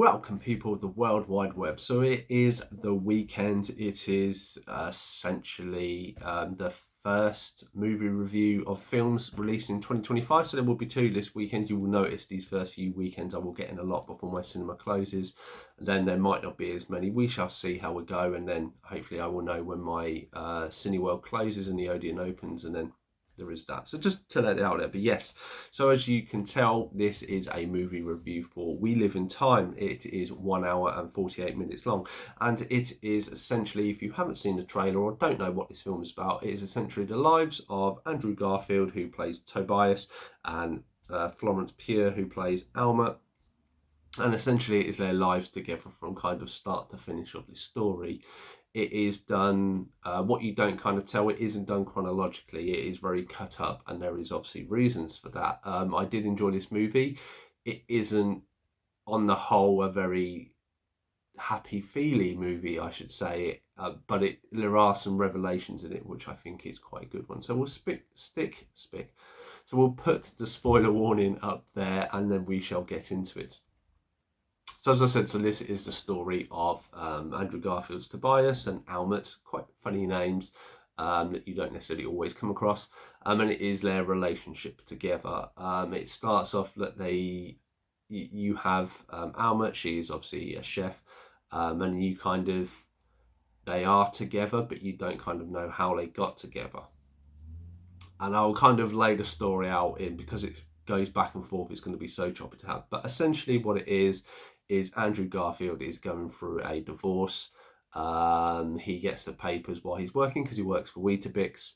Welcome, people of the World Wide Web. So it is the weekend. It is essentially the first movie review of films released in 2025. So there will be two this weekend. You will notice these first few weekends I will get in a lot before my cinema closes. And then there might not be as many. We shall see how we go. And then hopefully I will know when my Cineworld closes and the Odeon opens, and then there is that. So just to let it out there. But yes, so as you can tell, this is a movie review for We Live in Time. It is 1 hour and 48 minutes long, and it is essentially, if you haven't seen the trailer or don't know what this film is about, it is essentially the lives of Andrew Garfield, who plays Tobias, and Florence Pugh, who plays Alma. And essentially it is their lives together from kind of start to finish of this story. It is done, what you don't kind of tell, it isn't done chronologically. It is very cut up, and there is obviously reasons for that. I did enjoy this movie. It isn't, on the whole, a very happy-feely movie, I should say, but there are some revelations in it, which I think is quite a good one. So we'll So we'll put the spoiler warning up there, and then we shall get into it. So as I said, so this is the story of Andrew Garfield's Tobias and Almut, quite funny names that you don't necessarily always come across, and it is their relationship together. It starts off that you have Almut, she is obviously a chef, and they are together, but you don't kind of know how they got together. And I'll kind of lay the story out in, because it goes back and forth, it's going to be so choppy to have. But essentially what it is Andrew Garfield is going through a divorce. He gets the papers while he's working, because he works for Weetabix.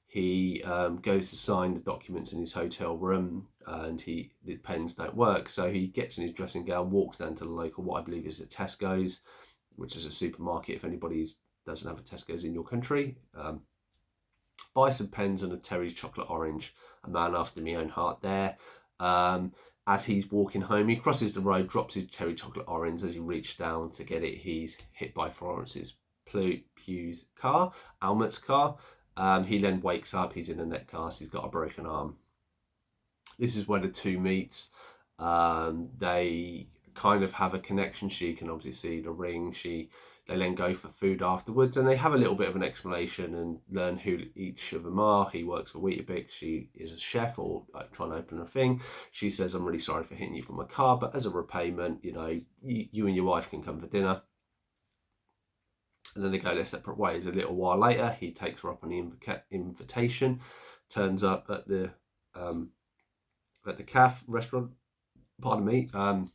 He goes to sign the documents in his hotel room, and the pens don't work. So he gets in his dressing gown, walks down to the local, what I believe is a Tesco's, which is a supermarket if anybody doesn't have a Tesco's in your country. Buy some pens and a Terry's chocolate orange, a man after my own heart there. As he's walking home, he crosses the road, drops his cherry chocolate orange. As he reaches down to get it, he's hit by Florence's Pugh's car, Almut's car. He then wakes up, he's in a net cast, he's got a broken arm. This is where the two meet. They kind of have a connection. She can obviously see the ring. They then go for food afterwards, and they have a little bit of an explanation and learn who each of them are. He works for Weetabix. She is a chef, or like trying to open a thing. She says, "I'm really sorry for hitting you from my car, but as a repayment, you and your wife can come for dinner." And then they go their separate ways. A little while later, he takes her up on the invitation, turns up at the cafe restaurant. Pardon me. And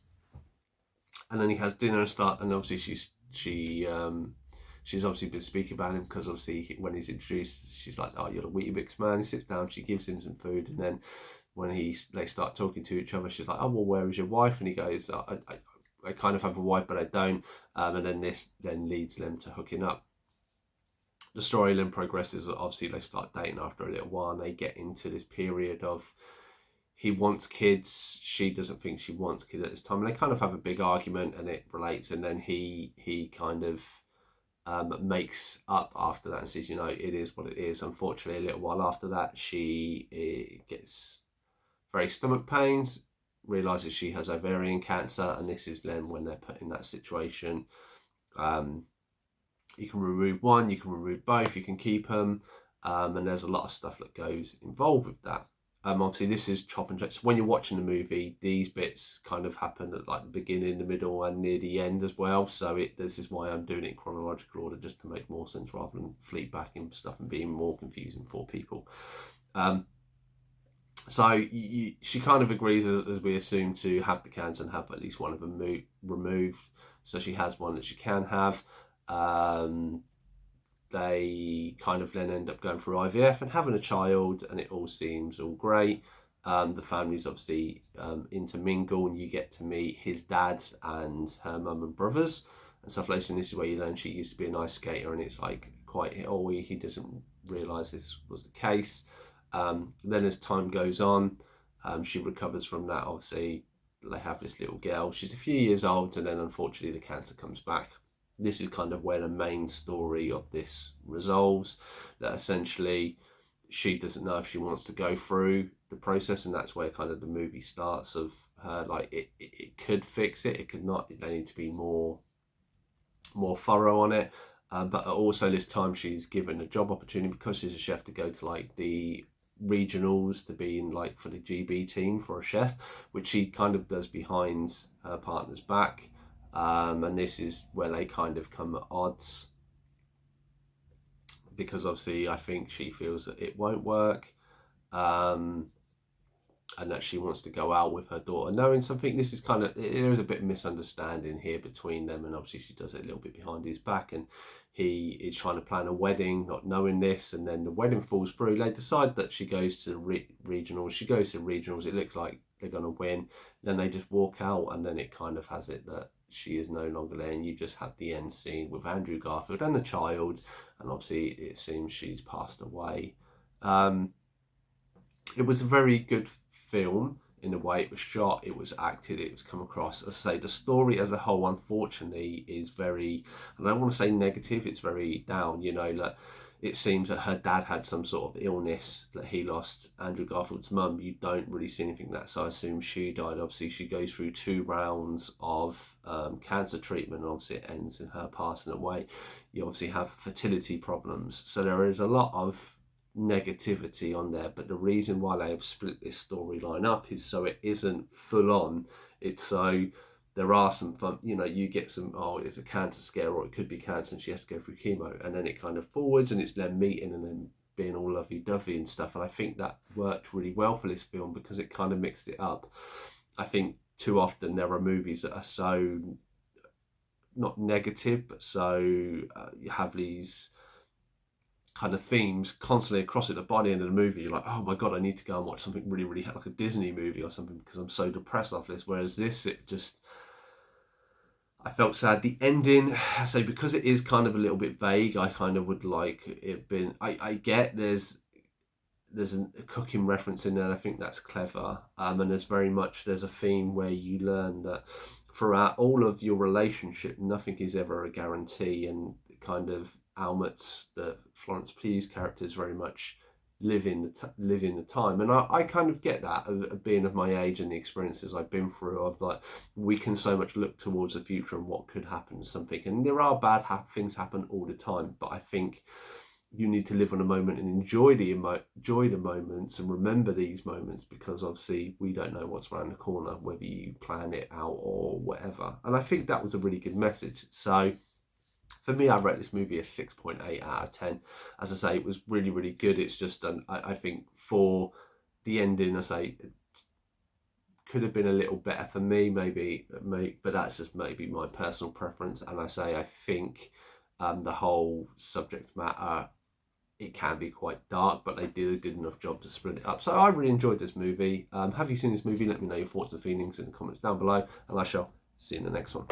then he has dinner and obviously she's obviously been speaking about him, because obviously when he's introduced, she's like, "Oh, you're the Weetabix man." He sits down, she gives him some food, and then when they start talking to each other, she's like, "Oh, well, where is your wife?" And he goes, I kind of have a wife, but I don't. And then this then leads them to hooking up. The story then progresses. Obviously, they start dating after a little while, and they get into this period of, he wants kids, she doesn't think she wants kids at this time, and they kind of have a big argument, and it relates. And then he kind of makes up after that and says, it is what it is. Unfortunately, a little while after that, she gets very stomach pains, realizes she has ovarian cancer, and this is then when they're put in that situation. You can remove one, you can remove both, you can keep them, and there's a lot of stuff that goes involved with that. Obviously, this is chop and change. So when you're watching the movie, these bits kind of happen at like the beginning, the middle, and near the end as well. So this is why I'm doing it in chronological order, just to make more sense, rather than fleet back and stuff and being more confusing for people. So she kind of agrees, as we assume, to have the cancer and have at least one of them removed. So she has one that she can have. They kind of then end up going through IVF and having a child, and it all seems all great. The families obviously intermingle, and you get to meet his dad and her mum and brothers and stuff like this. And this is where you learn she used to be an ice skater, and it's like he doesn't realise this was the case. Then as time goes on, she recovers from that. Obviously, they have this little girl. She's a few years old, and then unfortunately the cancer comes back. This is kind of where the main story of this resolves, that essentially she doesn't know if she wants to go through the process, and that's where kind of the movie starts, of her. Like it could fix it. It could not. They need to be more thorough on it. But also this time she's given a job opportunity because she's a chef to go to like the regionals to be in like for the GB team for a chef, which she kind of does behind her partner's back. And this is where they kind of come at odds because obviously I think she feels that it won't work. Um, and that she wants to go out with her daughter knowing something. This is kind of, there is a bit of misunderstanding here between them, and obviously she does it a little bit behind his back, and he is trying to plan a wedding not knowing this, and then the wedding falls through. They decide that she goes to the regionals. She goes to regionals, it looks like they're going to win, then they just walk out, and then it kind of has it that she is no longer there, and you just have the end scene with Andrew Garfield and the child, and obviously it seems she's passed away. It was a very good film in the way it was shot, it was acted, it was come across. As I say, the story as a whole, unfortunately, is very, and I don't want to say negative, it's very down. You know, that it seems that her dad had some sort of illness, that he lost Andrew Garfield's mum. You don't really see anything like that, so I assume she died. Obviously, she goes through 2 rounds of cancer treatment, and obviously it ends in her passing away. You obviously have fertility problems, so there is a lot of negativity on there, but the reason why they have split this storyline up is so it isn't full on. It's so there are some fun, you know, you get some, oh, it's a cancer scare, or it could be cancer and she has to go through chemo, and then it kind of forwards and it's them meeting and then being all lovey-dovey and stuff. And I think that worked really well for this film because it kind of mixed it up. I think too often there are movies that are so not negative, but so you have these kind of themes constantly across it, that by the end of the movie you're like, oh my god, I need to go and watch something really, really like a Disney movie or something because I'm so depressed after this. Whereas this, it just, I felt sad. The ending, I say, because it is kind of a little bit vague, I kind of would like it been, I get there's a cooking reference in there, and I think that's clever. And there's a theme where you learn that throughout all of your relationship, nothing is ever a guarantee, and kind of Almut's, the Florence Pugh's character, is very much live in the time, and I kind of get that of being of my age and the experiences I've been through. Of like, we can so much look towards the future and what could happen to something, and there are things happen all the time, but I think you need to live on a moment and enjoy the moments and remember these moments, because obviously we don't know what's around the corner, whether you plan it out or whatever. And I think that was a really good message. So for me, I rate this movie a 6.8 out of 10. As I say, it was really, really good. It's just, I think for the ending, I say, it could have been a little better for me, maybe, but that's just maybe my personal preference. And I say, I think the whole subject matter, it can be quite dark, but they did a good enough job to split it up. So I really enjoyed this movie. Have you seen this movie? Let me know your thoughts and feelings in the comments down below, and I shall see you in the next one.